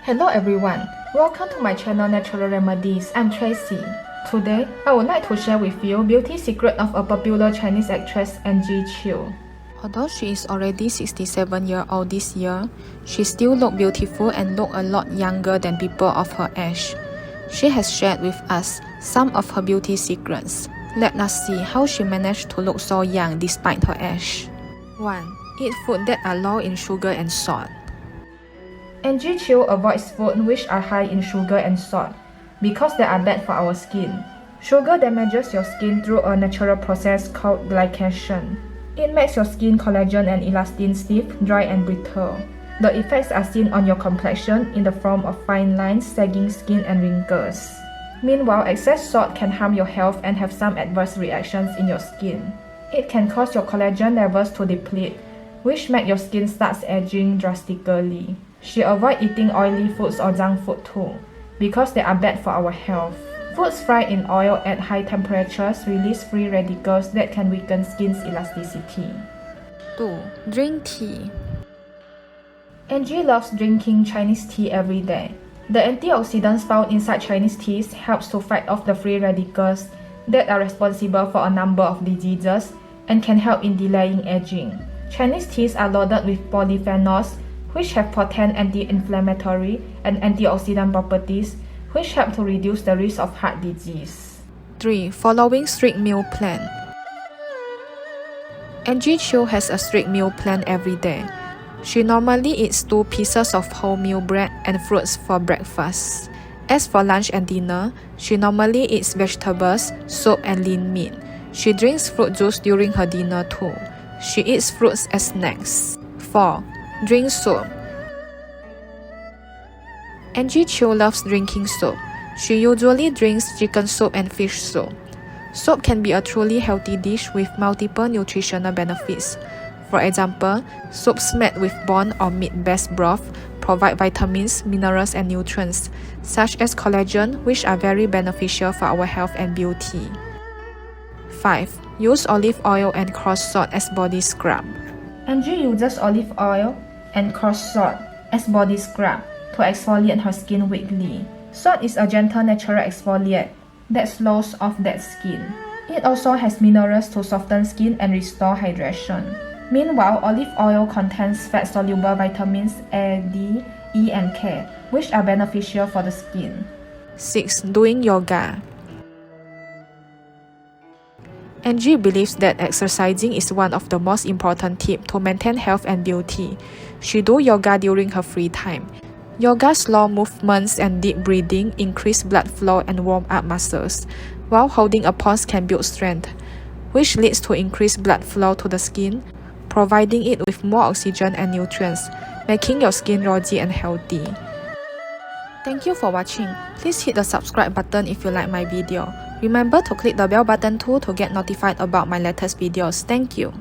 Hello everyone, welcome to my channel Natural Remedies. I'm Tracy. Today, I would like to share with you beauty secret of a popular Chinese actress Angie Chiu. Although she is already 67-year-old this year, she still looks beautiful and looks a lot younger than people of her age. She has shared with us some of her beauty secrets. Let us see how she managed to look so young despite her age. 1. Eat food that are low in sugar and salt. Angie Chiu avoids food which are high in sugar and salt because they are bad for our skin. Sugar damages your skin through a natural process called glycation. It makes your skin collagen and elastin stiff, dry and brittle. The effects are seen on your complexion in the form of fine lines, sagging skin and wrinkles. Meanwhile, excess salt can harm your health and have some adverse reactions in your skin. It can cause your collagen levels to deplete, which make your skin starts aging drastically. She avoids eating oily foods or junk food too, because they are bad for our health. Foods fried in oil at high temperatures release free radicals that can weaken skin's elasticity. 2. Drink tea. Angie loves drinking Chinese tea every day. The antioxidants found inside Chinese teas helps to fight off the free radicals that are responsible for a number of diseases and can help in delaying aging. Chinese teas are loaded with polyphenols, which have potent anti-inflammatory and antioxidant properties, which help to reduce the risk of heart disease. 3. Following strict meal plan. Angie Chiu has a strict meal plan every day. She normally eats 2 pieces of wholemeal bread and fruits for breakfast. As for lunch and dinner, she normally eats vegetables, soup and lean meat. She drinks fruit juice during her dinner too. She eats fruits as snacks. 4. Drink soup. Angie Chiu loves drinking soup. She usually drinks chicken soup and fish soup. Soup can be a truly healthy dish with multiple nutritional benefits. For example, soups made with bone or meat-based broth provide vitamins, minerals, and nutrients, such as collagen, which are very beneficial for our health and beauty. 5. Use olive oil and coarse salt as body scrub. Angie uses olive oil and coarse salt as body scrub to exfoliate her skin weekly. Salt is a gentle natural exfoliant that slows off dead skin. It also has minerals to soften skin and restore hydration. Meanwhile, olive oil contains fat-soluble vitamins A, D, E, and K, which are beneficial for the skin. 6. Doing yoga. Angie believes that exercising is one of the most important tips to maintain health and beauty. She does yoga during her free time. Yoga's slow movements and deep breathing increase blood flow and warm up muscles, while holding a pose can build strength, which leads to increased blood flow to the skin, providing it with more oxygen and nutrients, making your skin rosy and healthy. Thank you for watching. Please hit the subscribe button if you like my video. Remember to click the bell button too to get notified about my latest videos. Thank you.